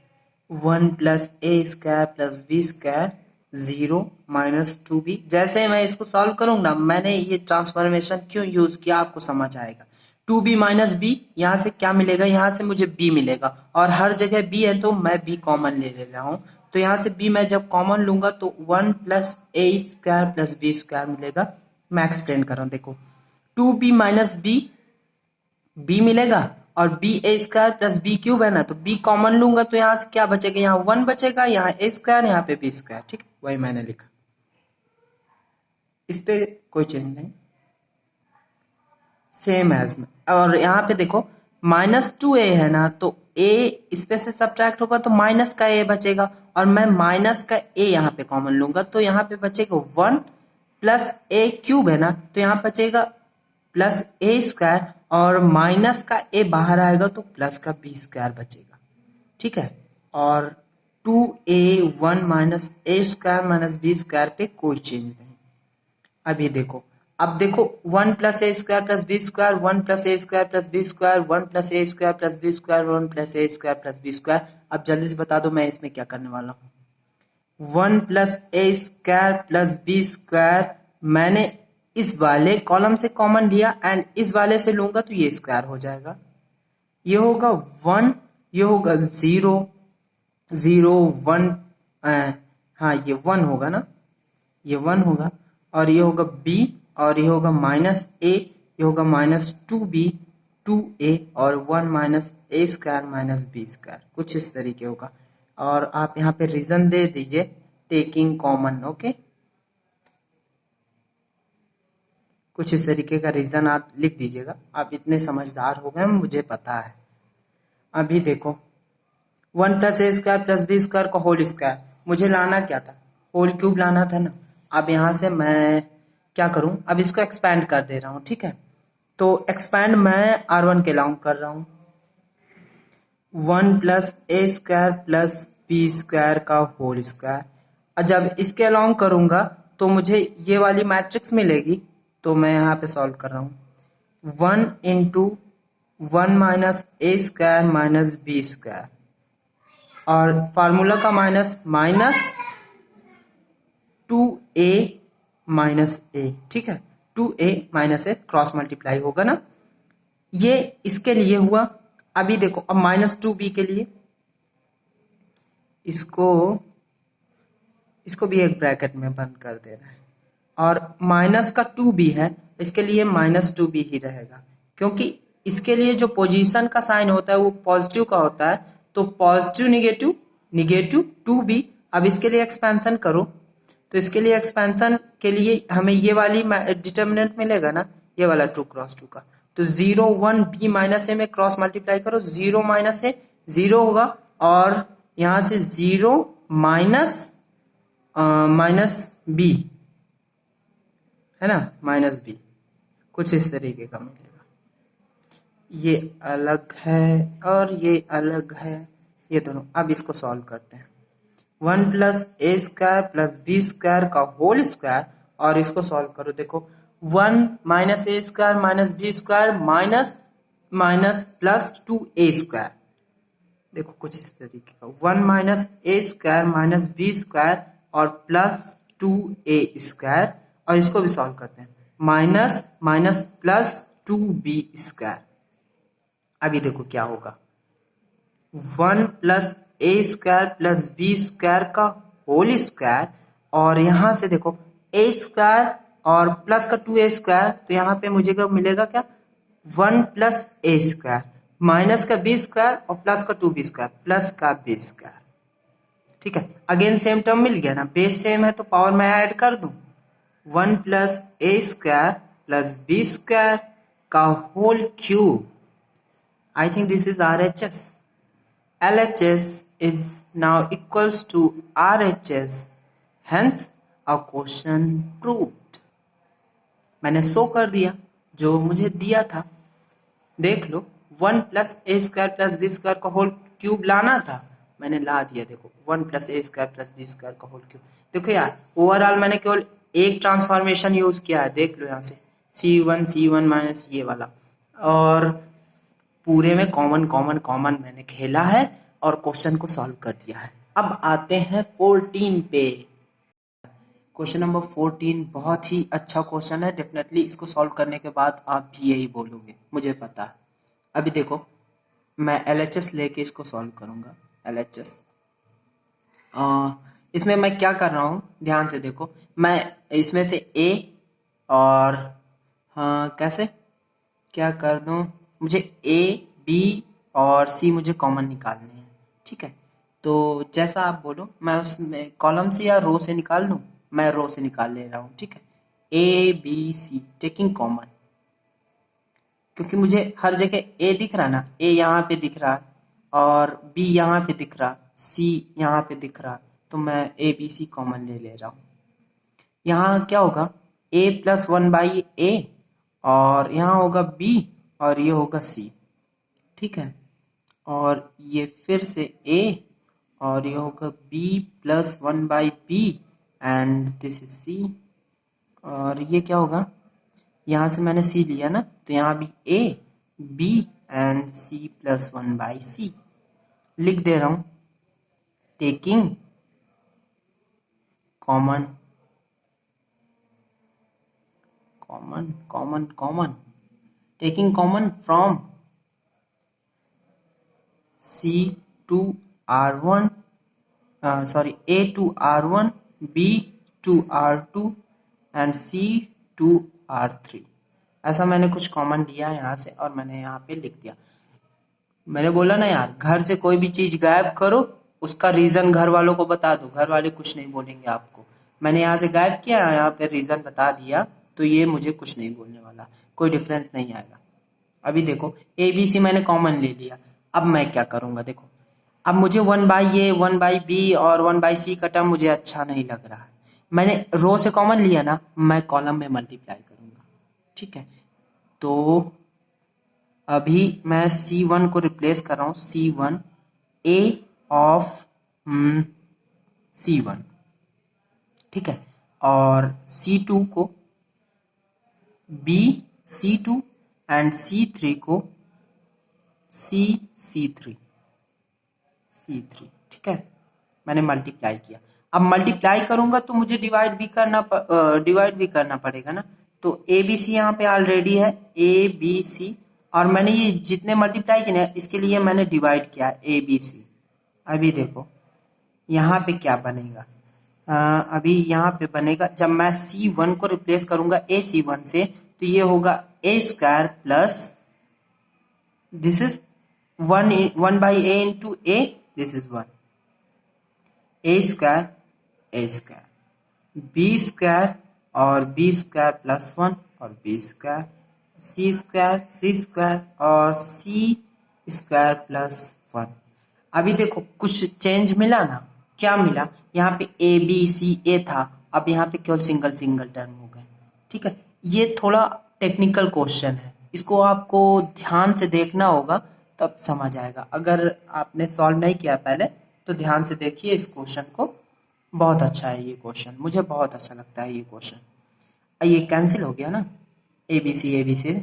1 प्लस ए square plus B square 0 minus 2b। जैसे ही मैं इसको सॉल्व करूंगा, मैंने ये ट्रांसफॉर्मेशन क्यों यूज किया आपको समझ आएगा। 2b माइनस बी, यहाँ से क्या मिलेगा, यहाँ से मुझे b मिलेगा, और हर जगह b है तो मैं b कॉमन ले रहा हूँ, तो यहाँ से b मैं जब कॉमन लूंगा तो 1 प्लस ए स्क्वायर प्लस बी स्क्वायर मिलेगा। मैं एक्सप्लेन कर रहा हूँ, देखो 2b माइनस b मिलेगा, और B a square plus B cube है ना, तो b कॉमन लूंगा तो यहाँ से क्या बचेगा, यहाँ 1 बचेगा, यहाँ ए स्क्वायर, यहाँ पे बी स्क्वायर, ठीक है, वही मैंने लिखा, इस पे कोई चेंज नहीं, सेम एज में। और यहाँ पे देखो माइनस 2a है ना, तो a इस पे से सब्ट्रैक्ट होगा तो माइनस का a बचेगा, और मैं माइनस का a यहाँ पे कॉमन लूंगा तो यहाँ पे बचेगा 1 प्लस a क्यूब है ना, तो यहाँ बचेगा प्लस a स्क्वायर, और माइनस का a बाहर आएगा तो प्लस का b स्क्वायर बचेगा, ठीक है। और 2a 1 minus a square minus b square पे कोई चेंज नहीं। अभी देखो, अब देखो 1 प्लस ए square plus B square, 1 plus ए square plus B square, 1 plus ए square plus B square, 1 plus ए स्क्वायर प्लस बी स्क्वायर। अब जल्दी से बता दो मैं इसमें क्या करने वाला हूँ। 1 प्लस ए स्क्वायर प्लस बी स्क्वायर मैंने इस वाले कॉलम से कॉमन लिया, एंड इस वाले से लूंगा तो ये स्क्वायर हो जाएगा, ये होगा 1, ये होगा 0 0 1, हाँ ये 1 होगा ना, ये 1 होगा, और ये होगा b, और ये होगा माइनस a, ये होगा माइनस 2b 2a, और 1 minus A square minus B square, कुछ इस तरीके होगा। और आप यहाँ पे रीजन दे दीजिए टेकिंग कॉमन, ओके, कुछ इस तरीके का रीजन आप लिख दीजिएगा। आप इतने समझदार हो गए मुझे पता है। अभी देखो 1 प्लस ए स्क्वायर प्लस बी स्क्वायर का होल स्क्वायर मुझे लाना क्या था, होल क्यूब लाना था ना। अब यहाँ से मैं क्या करूं, अब इसको एक्सपैंड कर दे रहा हूं, ठीक है। तो एक्सपैंड मैं R1 के लॉन्ग कर रहा हूं, 1 प्लस ए स्क्वायर प्लस बी स्क्वायर का होल स्क्वायर। और जब इसके अलॉन्ग करूंगा तो मुझे ये वाली मैट्रिक्स मिलेगी, तो मैं यहाँ पे सॉल्व कर रहा हूँ। 1 into 1 minus A square minus B square, और फार्मूला का माइनस माइनस 2a माइनस ए, ठीक है, 2a माइनस ए क्रॉस मल्टीप्लाई होगा ना, ये इसके लिए हुआ। अभी देखो अब माइनस 2b के लिए, इसको भी एक ब्रैकेट में बंद कर देना है, और माइनस का 2b है, इसके लिए माइनस 2b ही रहेगा, क्योंकि इसके लिए जो पोजीशन का साइन होता है वो पॉजिटिव का होता है, तो पॉजिटिव निगेटिव निगेटिव 2b। अब इसके लिए एक्सपेंशन करो तो इसके लिए एक्सपेंशन के लिए हमें ये वाली डिटर्मिनेंट मिलेगा ना, ये वाला 2 क्रॉस 2 का। तो 0 1 b माइनस ए में क्रॉस मल्टीप्लाई करो, 0 माइनस ए 0 होगा, और यहां से 0 माइनस माइनस बी, है ना, माइनस बी, कुछ इस तरीके का मिलेगा। ये अलग है और ये अलग है, ये दोनों। अब इसको सॉल्व करते हैं। 1 प्लस ए स्क्वायर प्लस बी स्क्वायर का होल स्क्वायर, और इसको सॉल्व करो। देखो 1 minus A square minus B square minus minus plus 2 A square. देखो कुछ इस तरीके का, 1 minus A square minus B square और प्लस 2 ए स्क्वायर, और इसको भी सॉल्व करते हैं। Minus minus plus 2 B square. अभी देखो क्या होगा, 1 प्लस ए स्क्वायर प्लस बी स्क्वायर का होल स्क्वायर, और यहां से देखो ए स्क्वायर और प्लस का 2 ए स्क्वायर, तो यहां पे मुझे क्या मिलेगा, क्या 1 प्लस ए स्क्वायर माइनस का बी स्क्वायर और प्लस का 2 बी स्क्वायर प्लस का बी स्क्वायर। ठीक है, अगेन सेम टर्म मिल गया ना, बेस सेम है तो पावर मैं ऐड कर दूं। 1 प्लस ए स्क्वायर प्लस बी स्क्वायर का whole cube. I think this is RHS. LHS is now equals to RHS. Hence, a question proved. मैंने शो कर दिया जो मुझे दिया था। देख लो, 1 प्लस ए स्क्वायर प्लस बी स्क्वायर का होल क्यूब लाना था, मैंने ला दिया। देखो 1 प्लस ए स्क्वायर प्लस बी स्क्वायर का होल क्यूब। देखो यार, ओवरऑल मैंने केवल एक ट्रांसफॉर्मेशन यूज किया है। देख लो यहाँ से C1 माइनस ये वाला, और पूरे में कॉमन कॉमन कॉमन मैंने खेला है और क्वेश्चन को सॉल्व कर दिया है। अब आते हैं 14 पे। क्वेश्चन नंबर 14 बहुत ही अच्छा क्वेश्चन है। डेफिनेटली इसको सॉल्व करने के बाद आप भी यही बोलोगे, मुझे पता है। अभी देखो, मैं LHS लेके इसको सॉल्व करूंगा। LHS इसमें मैं क्या कर रहा हूँ, ध्यान से देखो। मैं इसमें से A और कैसे क्या कर दूं, मुझे A B और C मुझे कॉमन निकालने हैं। ठीक है, तो जैसा आप बोलो, मैं उसमें कॉलम से या रो से निकाल लूं। मैं रो से निकाल ले रहा हूँ। ठीक है, A B C taking common, क्योंकि मुझे हर जगह A दिख रहा ना, A यहाँ पे दिख रहा और B यहाँ पे दिख रहा, C यहाँ पे दिख रहा, तो मैं A B C कॉमन ले रहा हूँ। यहाँ क्या होगा, A प्लस 1/A, और यहाँ होगा B और ये होगा C। ठीक है, और ये फिर से A और ये होगा B plus 1/B and this is C। और ये क्या होगा, यहाँ से मैंने C लिया ना, तो यहाँ भी A B and C plus 1/C लिख दे रहा हूँ, taking common common common common, taking common from C to R1, A to R1, B to R2 and C to R3। ऐसा मैंने कुछ कॉमन लिया है यहाँ से और मैंने यहाँ पे लिख दिया। मैंने बोला ना यार, घर से कोई भी चीज गायब करो, उसका रीजन घर वालों को बता दो, घर वाले कुछ नहीं बोलेंगे आपको। मैंने यहाँ से गायब किया, यहाँ पे रीजन बता दिया, तो ये मुझे कुछ नहीं बोलने वाला, कोई डिफरेंस नहीं आएगा। अभी देखो ABC मैंने कॉमन ले लिया। अब मैं क्या करूंगा, देखो अब मुझे 1/A 1/B और 1/C का टर्म मुझे अच्छा नहीं लग रहा है। मैंने रो से कॉमन लिया ना, मैं कॉलम में मल्टीप्लाई करूंगा। ठीक है, तो अभी मैं C1 को रिप्लेस कर रहा हूं, C1 A ऑफ C1। ठीक है, और C2 को B C2 एंड C3 को C3। ठीक है, मैंने मल्टीप्लाई किया। अब मल्टीप्लाई करूंगा तो मुझे डिवाइड भी करना पड़ेगा ना, तो ABC यहाँ पे ऑलरेडी है, ABC, और मैंने ये जितने मल्टीप्लाई किए ना, इसके लिए मैंने डिवाइड किया ABC। अभी देखो यहाँ पे क्या बनेगा, अभी यहाँ पे बनेगा, जब मैं C1 को रिप्लेस करूंगा AC1 से, तो ये होगा A square plus this is 1/A into A, this is 1 A square b square और बी स्क्वायर प्लस 1 और बी स्क्वायर, सी स्क्वायर और सी स्क्वायर प्लस 1। अभी देखो कुछ चेंज मिला ना, क्या मिला, यहाँ पे ए बी सी ए था, अब यहाँ पे केवल सिंगल सिंगल टर्म हो गए। ठीक है, ये थोड़ा टेक्निकल क्वेश्चन है, इसको आपको ध्यान से देखना होगा तब समझ आएगा। अगर आपने सॉल्व नहीं किया पहले तो ध्यान से देखिए इस क्वेश्चन को, बहुत अच्छा है ये क्वेश्चन, मुझे बहुत अच्छा लगता है ये क्वेश्चन। ये कैंसिल हो गया ना, ए बी सी,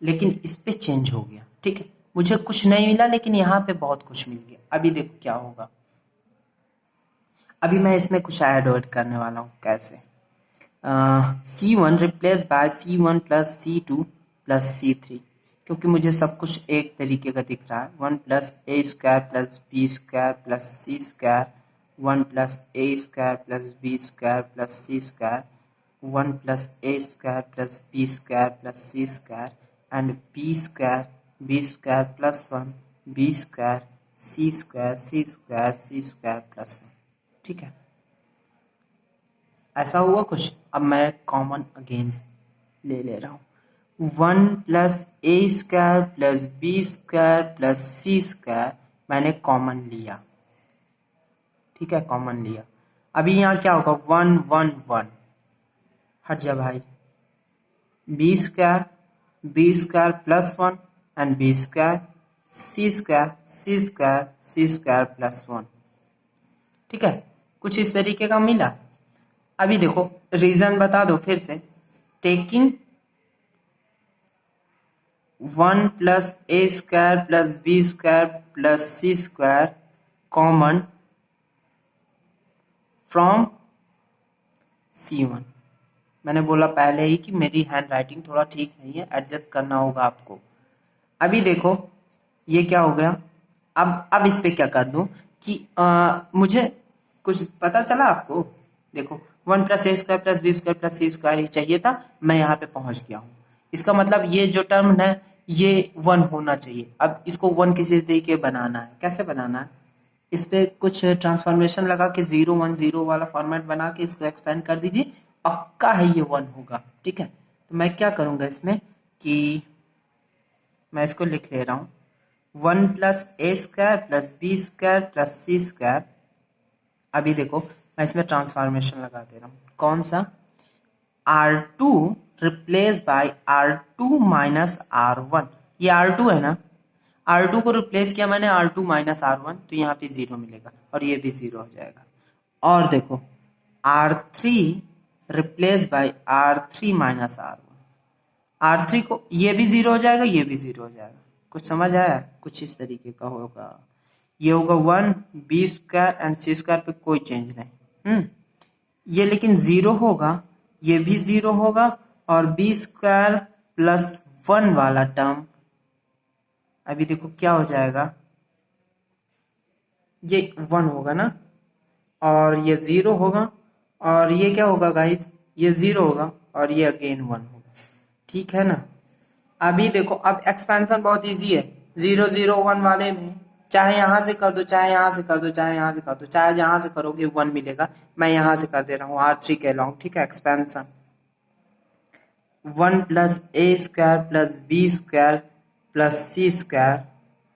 लेकिन इस पे चेंज हो गया। ठीक है, मुझे कुछ नहीं मिला लेकिन यहाँ पे बहुत कुछ मिल गया। अभी देखो क्या होगा, अभी मैं इसमें कुछ ऐड वर्ड करने वाला हूँ। कैसे, C1 replace by C1 plus C2 plus C3, क्योंकि मुझे सब कुछ एक तरीके का दिख रहा है। 1 plus A square plus B square plus C square, 1 plus A square plus B square plus C square, 1 plus A square plus B square plus C square and b square plus 1 b square c square c square plus 1। ठीक है, ऐसा हुआ कुछ। अब मैं common against ले रहा हूँ। 1 प्लस ए square plus B square plus सी स्क्वायर मैंने कॉमन लिया। ठीक है, कॉमन लिया। अभी यहाँ क्या होगा, 1 1 1 हट जा भाई, b square plus 1 and b square c square plus 1। ठीक है, कुछ इस तरीके का मिला। अभी देखो रीजन बता दो फिर से, taking 1 plus A square plus B square plus C square common from C1। मैंने बोला पहले ही कि मेरी हैंड राइटिंग थोड़ा ठीक नहीं है, एडजस्ट करना होगा आपको। अभी देखो ये क्या हो गया, अब इस पे क्या कर दूं कि मुझे कुछ पता चला आपको। देखो 1 प्लस ए square plus B square plus सी स्क्वायर ही चाहिए था, मैं यहाँ पे पहुंच गया हूँ। इसका मतलब ये जो टर्म है ये 1 होना चाहिए। अब इसको 1 किसी तरीके बनाना है, कैसे बनाना है, इस पे कुछ ट्रांसफॉर्मेशन लगा के 0 1 0 वाला फॉर्मेट बना के इसको एक्सपेंड कर दीजिए, पक्का है ये 1 होगा। ठीक है, तो मैं क्या करूंगा इसमें कि मैं इसको लिख ले रहा हूँ, 1 प्लस ए square plus B square plus सी स्क्वायर। अभी देखो मैं इसमें ट्रांसफॉर्मेशन लगा दे रहा हूँ, कौन सा, R2 replace by R2 minus R1। ये R2 है ना, R2 को रिप्लेस किया मैंने R2 माइनस R1, तो यहाँ पे 0 मिलेगा और ये भी 0 हो जाएगा। और देखो R3 replace by R3 minus R1, R3 को ये भी 0 हो जाएगा, ये भी 0 हो जाएगा। कुछ समझ आया, कुछ इस तरीके का होगा। ये होगा 1 b square and c square पे कोई चेंज नहीं। ये लेकिन 0 होगा, ये भी 0 होगा और बी स्क्वायर प्लस 1 वाला टर्म अभी देखो क्या हो जाएगा, ये 1 होगा ना और ये 0 होगा और ये क्या होगा गाइस, ये 0 होगा और ये अगेन 1 होगा। ठीक है ना। अभी देखो अब एक्सपेंशन बहुत इजी है, 0 0 1 वाले में चाहे यहां से कर दो चाहे यहां से कर दो चाहे यहां से कर दो, चाहे जहां से करोगे 1 मिलेगा। मैं यहां से कर दे रहा हूँ R3 के अलॉन्ग। ठीक है, एक्सपेंशन 1 प्लस ए square plus B square plus सी स्क्वायर।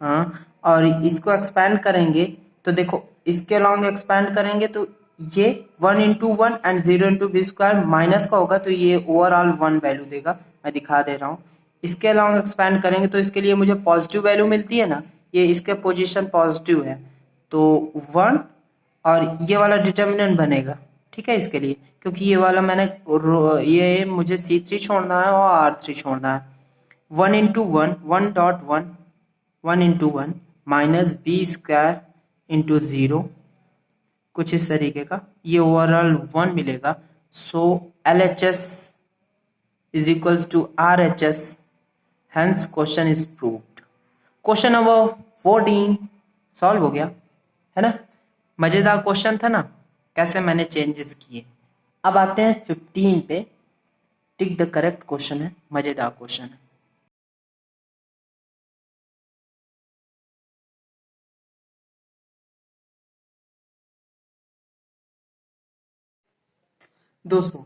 हाँ, और इसको एक्सपैंड करेंगे तो देखो इसके लॉन्ग एक्सपैंड करेंगे तो ये 1 into 1 and 0 into b square minus का होगा, तो ये ओवरऑल 1 वैल्यू देगा। मैं दिखा दे रहा हूँ, इसके लॉन्ग एक्सपैंड करेंगे तो इसके लिए मुझे पॉजिटिव वैल्यू मिलती है ना, ये इसके पोजीशन पॉजिटिव है तो 1 और ये वाला डिटर्मिनेंट बनेगा। ठीक है, इसके लिए क्योंकि ये वाला मैंने ये मुझे C3 छोड़ना है और R3 छोड़ना है। 1 into 1 1 dot 1 1 into 1 minus B square into 0, कुछ इस तरीके का, ये ओवरऑल 1 मिलेगा। So LHS is equals to RHS, hence question is proved. Question number 14 solve हो गया है ना, मजेदार क्वेश्चन था ना, कैसे मैंने चेंजेस किए। अब आते हैं 15 पे, टिक द करेक्ट क्वेश्चन है, मजेदार क्वेश्चन है। दोस्तों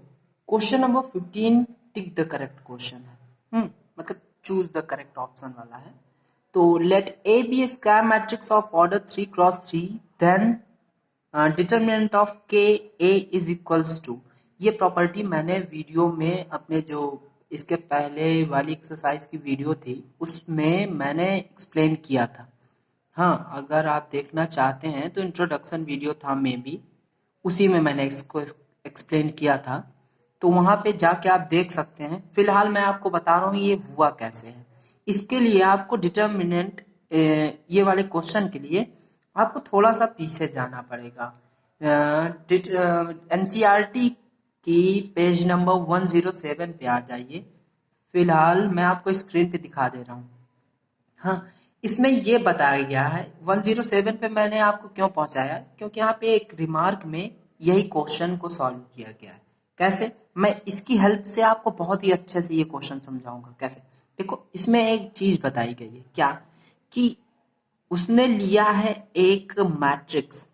question number 15 tick the correct question है। मतलब चूज द करेक्ट ऑप्शन वाला है। तो let a b a square matrix of order 3x3, then determinant of k a is equals to. ये प्रॉपर्टी मैंने वीडियो में अपने जो इसके पहले वाली एक्सरसाइज की वीडियो थी उसमें मैंने एक्सप्लेन किया था। हाँ, अगर आप देखना चाहते हैं तो इंट्रोडक्शन वीडियो था मे बी, उसी में मैंने इसको एक्सप्लेन किया था, तो वहां पे जाके आप देख सकते हैं। फिलहाल मैं आपको बता रहा हूँ ये हुआ कैसे है। इसके लिए आपको डिटर्मिनेंट, ये वाले क्वेश्चन के लिए आपको थोड़ा सा पीछे जाना पड़ेगा। एनसीईआरटी की पेज नंबर 107 पे आ जाइए। फिलहाल मैं आपको स्क्रीन पे दिखा दे रहा हूँ। हाँ, इसमें ये बताया गया है 107 पे मैंने आपको क्यों पहुंचाया, क्योंकि यहाँ पे एक रिमार्क में यही क्वेश्चन को सॉल्व किया गया है। कैसे, मैं इसकी हेल्प से आपको बहुत ही अच्छे से ये क्वेश्चन समझाऊंगा। कैसे, देखो इसमें एक चीज बताई गई है क्या, कि उसने लिया है एक मैट्रिक्स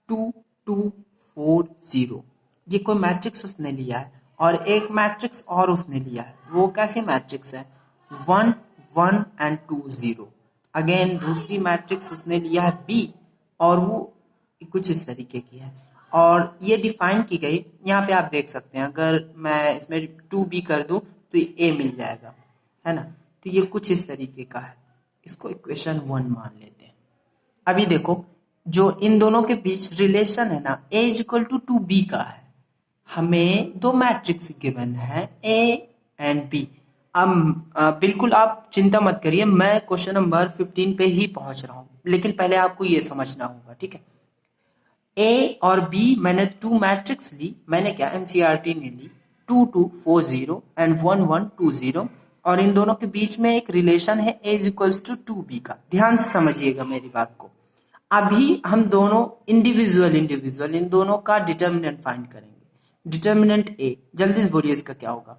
2240। ये कोई मैट्रिक्स उसने लिया है और एक मैट्रिक्स और उसने लिया है। वो कैसे मैट्रिक्स है, 1 1 एंड 2 0। अगेन दूसरी मैट्रिक्स उसने लिया है बी और वो कुछ इस तरीके की है और ये डिफाइन की गई। यहाँ पे आप देख सकते हैं, अगर मैं इसमें 2b कर दूं तो ये a मिल जाएगा, है ना। तो ये कुछ इस तरीके का है। इसको इक्वेशन 1 मान लेते हैं। अभी देखो जो इन दोनों के बीच रिलेशन है ना, a is equal to 2b का है। हमें दो मैट्रिक्स गिवन है a एंड b। अब बिल्कुल आप चिंता मत करिए, मैं क्वेश्चन नंबर 15 पे ही पहुंच रहा हूँ, लेकिन पहले आपको ये समझना होगा, ठीक है। ए और बी मैंने टू मैट्रिक्स ली, मैंने क्या एनसीईआरटी ने ली 2240 एंड 1120, और इन दोनों के बीच में एक रिलेशन है a is equals to 2b का। ध्यान से समझिएगा मेरी बात को। अभी हम दोनों इंडिविजुअल इन दोनों का डिटर्मिनेंट फाइंड करेंगे। डिटर्मिनेंट ए, जल्दी से बोलिए इसका क्या होगा,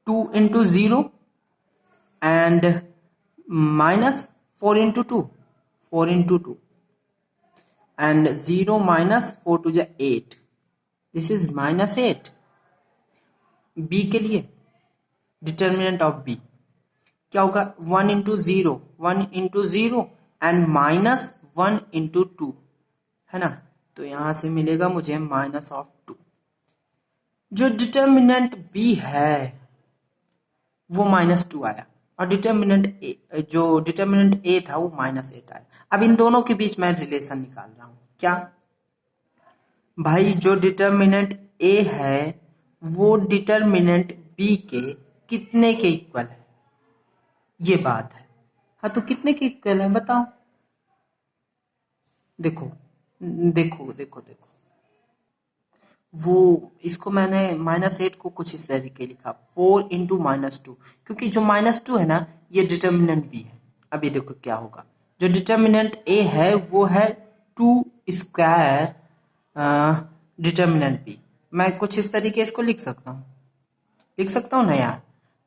2 into 0 and minus 4 into 2, 4 into 2 and 0 minus 4 to the 8, this is minus 8। b के लिए डिटर्मिनेंट ऑफ b क्या होगा, 1 into 0, 1 into 0 and minus 1 into 2, है ना। तो यहां से मिलेगा मुझे माइनस ऑफ 2। जो डिटर्मिनेंट b है वो -2 आया और डिटर्मिनेंट ए, जो डिटर्मिनेंट ए था वो -8 आया। अब इन दोनों के बीच मैं रिलेशन निकाल रहा हूं। क्या भाई, जो डिटर्मिनेंट ए है वो डिटर्मिनेंट बी के कितने के इक्वल है, ये बात है। हाँ, तो कितने के इक्वल है बताओ। देखो देखो देखो देखो, वो इसको मैंने -8 को कुछ इस तरीके लिखा, 4 इंटू -2, क्योंकि जो -2 है ना ये डिटर्मिनेंट बी है। अभी देखो क्या होगा, जो डिटर्मिनेंट ए है वो है 2 स्क्वायर डिटर्मिनेंट बी। मैं कुछ इस तरीके इसको लिख सकता हूँ ना यार,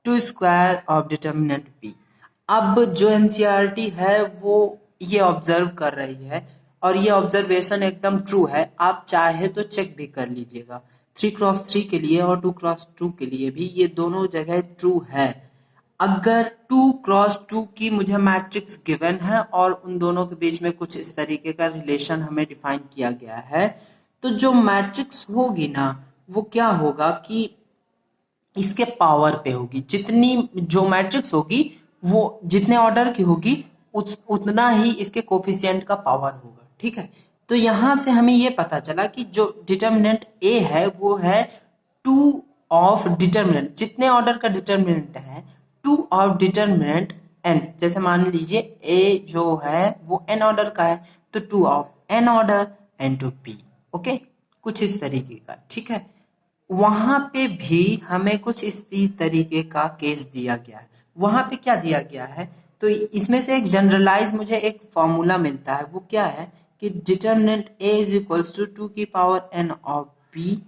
2 स्क्वायर ऑफ डिटर्मिनेंट बी। अब जो एनसीईआरटी है वो ये ऑब्जर्व कर रही है और ये ऑब्जर्वेशन एकदम ट्रू है। आप चाहे तो चेक भी कर लीजिएगा, 3x3 के लिए और 2x2 के लिए भी ये दोनों जगह ट्रू है। अगर 2x2 की मुझे मैट्रिक्स गिवन है और उन दोनों के बीच में कुछ इस तरीके का रिलेशन हमें डिफाइन किया गया है, तो जो मैट्रिक्स होगी ना वो क्या होगा कि इसके पावर पे होगी। जितनी जो मैट्रिक्स होगी वो जितने ऑर्डर की होगी उतना ही इसके कोफिशिएंट का पावर होगा, ठीक है। तो यहां से हमें ये पता चला कि जो डिटर्मिनेंट ए है वो है 2 ऑफ डिटर्मिनेंट, जितने ऑर्डर का डिटर्मिनेंट है 2 ऑफ डिटर्मिनेंट एन। जैसे मान लीजिए ए जो है वो एन ऑर्डर का है, तो 2 of n order n to p. Okay, कुछ इस तरीके का, ठीक है। वहां पे भी हमें कुछ इसी तरीके का केस दिया गया है। वहां पे क्या दिया गया है, तो इसमें से एक जनरलाइज मुझे एक फॉर्मूला मिलता है। वो क्या है कि determinant a is equals to 2 की पावर एन ऑफ बी,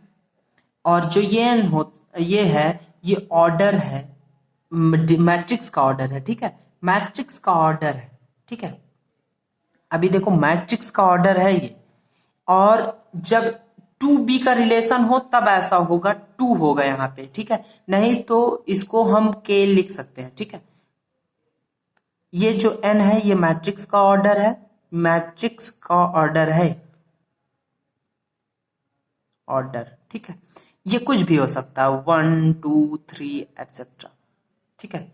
और जो ये एन हो ये है ये ऑर्डर है, मैट्रिक्स का ऑर्डर है, ठीक है। मैट्रिक्स का ऑर्डर है, ठीक है। अभी देखो मैट्रिक्स का ऑर्डर है ये, और जब टू बी का रिलेशन हो तब ऐसा होगा, टू होगा यहाँ पे, ठीक है। नहीं तो इसको हम के लिख सकते हैं, ठीक है। ये जो n है ये मैट्रिक्स का ऑर्डर है, मैट्रिक्स का ऑर्डर है, ऑर्डर, ठीक है। ये कुछ भी हो सकता है, 1 2 3 एटसेट्रा, ठीक है।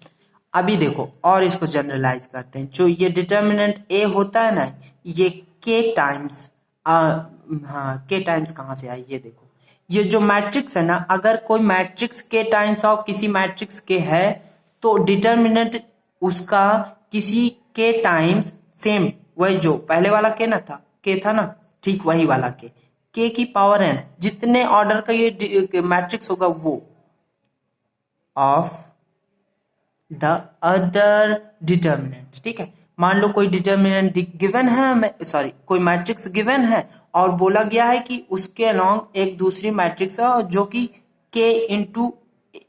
अभी देखो और इसको जनरलाइज करते हैं। जो ये डिटर्मिनेंट ए होता है ना, ये के टाइम्स, हाँ के टाइम्स कहां से आई, ये देखो ये जो मैट्रिक्स है ना, अगर कोई मैट्रिक्स के टाइम्स ऑफ किसी मैट्रिक्स के है तो डिटर्मिनेंट उसका किसी के टाइम्स सेम, वही जो पहले वाला के ना था, के था ना, ठीक वही वाला के की पावर n, जितने ऑर्डर का ये मैट्रिक्स होगा वो ऑफ द अदर डिटर्मिनेंट, ठीक है। मान लो कोई डिटर्मिनेंट गिवन है, सॉरी कोई मैट्रिक्स गिवन है और बोला गया है कि उसके अलोंग एक दूसरी मैट्रिक्स है जो कि के इंटू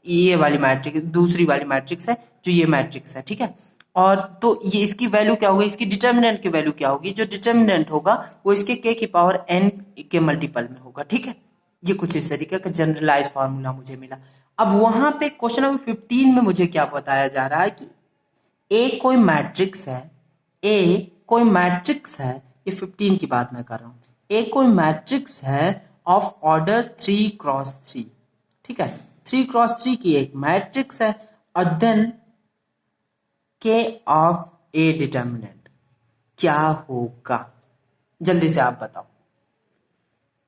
ये वाली मैट्रिक्स, दूसरी वाली मैट्रिक्स है जो ये मैट्रिक्स है, ठीक है। और तो ये इसकी वैल्यू क्या होगी, इसकी डिटर्मिनेंट की वैल्यू क्या होगी, जो डिटर्मिनेंट होगा वो इसके के की पावर n के मल्टीपल में होगा, ठीक है। ये कुछ इस तरीके का जनरलाइज फार्मूला मुझे मिला। अब वहां पे क्वेश्चन नंबर 15 में मुझे क्या बताया जा रहा है कि ए कोई मैट्रिक्स है, ए कोई मैट्रिक्स है, ये 15 की बात मैं कर रहा हूं, ए कोई मैट्रिक्स है ऑफ ऑर्डर 3x3, ठीक है। 3x3 की एक मैट्रिक्स है और देन के ऑफ ए डिटर्मिनेंट क्या होगा, जल्दी से आप बताओ।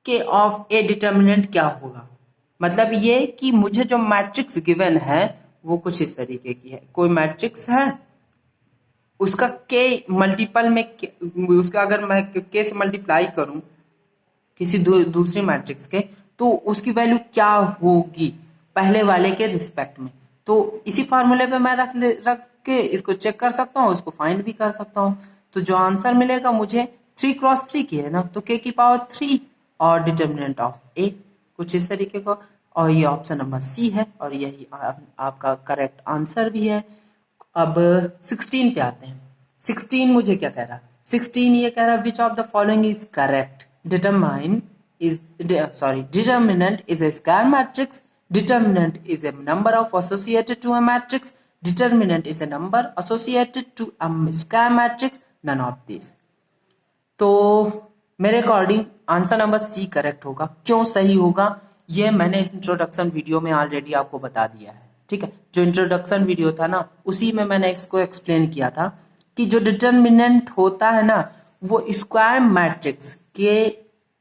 के ऑफ ए डिटर्मिनेंट क्या होगा, मतलब ये कि मुझे जो मैट्रिक्स गिवन है वो कुछ इस तरीके की है। कोई मैट्रिक्स है, उसका के मल्टीपल में उसका अगर मैं के से मल्टीप्लाई करूं किसी दूसरी मैट्रिक्स के, तो उसकी वैल्यू क्या होगी पहले वाले के रिस्पेक्ट में। तो इसी फार्मूले पे मैं रख के इसको चेक कर सकता हूँ, इसको फाइंड भी कर सकता हूँ। तो जो आंसर मिलेगा मुझे 3x3 की है ना, तो के की पावर 3 और डिटर्मिनेंट ऑफ ए, कुछ इस तरीके का। और ये ऑप्शन नंबर सी है और यही आपका करेक्ट आंसर भी है। अब 16 पे आते हैं। 16 मुझे क्या कह रहा है, 16 ये कह रहा है which of the following is correct, determine is determinant is a square matrix, determinant is a number of associated to a matrix, determinant is a number associated to a square matrix, none of these। तो मेरे according answer number c correct होगा। क्यों सही होगा ये मैंने introduction video में already आपको बता दिया है, ठीक है। जो इंट्रोडक्शन वीडियो था ना उसी में मैंने इसको एक्सप्लेन किया था कि जो डिटर्मिनेंट होता है ना वो स्क्वायर मैट्रिक्स के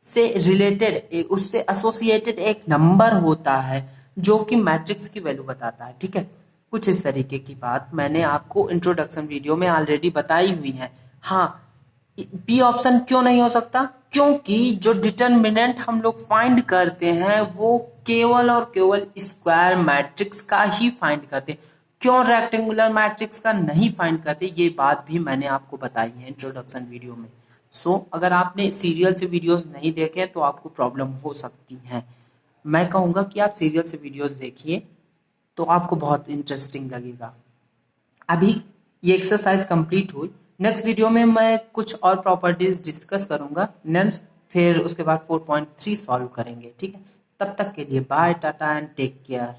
से रिलेटेड, उससे एसोसिएटेड एक नंबर होता है जो कि मैट्रिक्स की वैल्यू बताता है, ठीक है। कुछ इस तरीके की बात मैंने आपको इंट्रोडक्शन वीडियो में ऑलरेडी बताई हुई है। हाँ, बी ऑप्शन क्यों नहीं हो सकता, क्योंकि जो डिटर्मिनेंट हम लोग फाइंड करते हैं वो केवल और केवल स्क्वायर मैट्रिक्स का ही फाइंड करते हैं। क्यों रेक्टेंगुलर मैट्रिक्स का नहीं फाइंड करते, ये बात भी मैंने आपको बताई है इंट्रोडक्शन वीडियो में। अगर आपने सीरियल से वीडियोस नहीं देखे तो आपको प्रॉब्लम हो सकती है। मैं कहूँगा कि आप सीरियल से वीडियोस देखिए तो आपको बहुत इंटरेस्टिंग लगेगा। अभी ये एक्सरसाइज कंप्लीट हुई, नेक्स्ट वीडियो में मैं कुछ और प्रॉपर्टीज डिस्कस करूंगा नेक्स्ट, फिर उसके बाद 4.3 सॉल्व करेंगे, ठीक है। तब तक के लिए bye, tata and take care.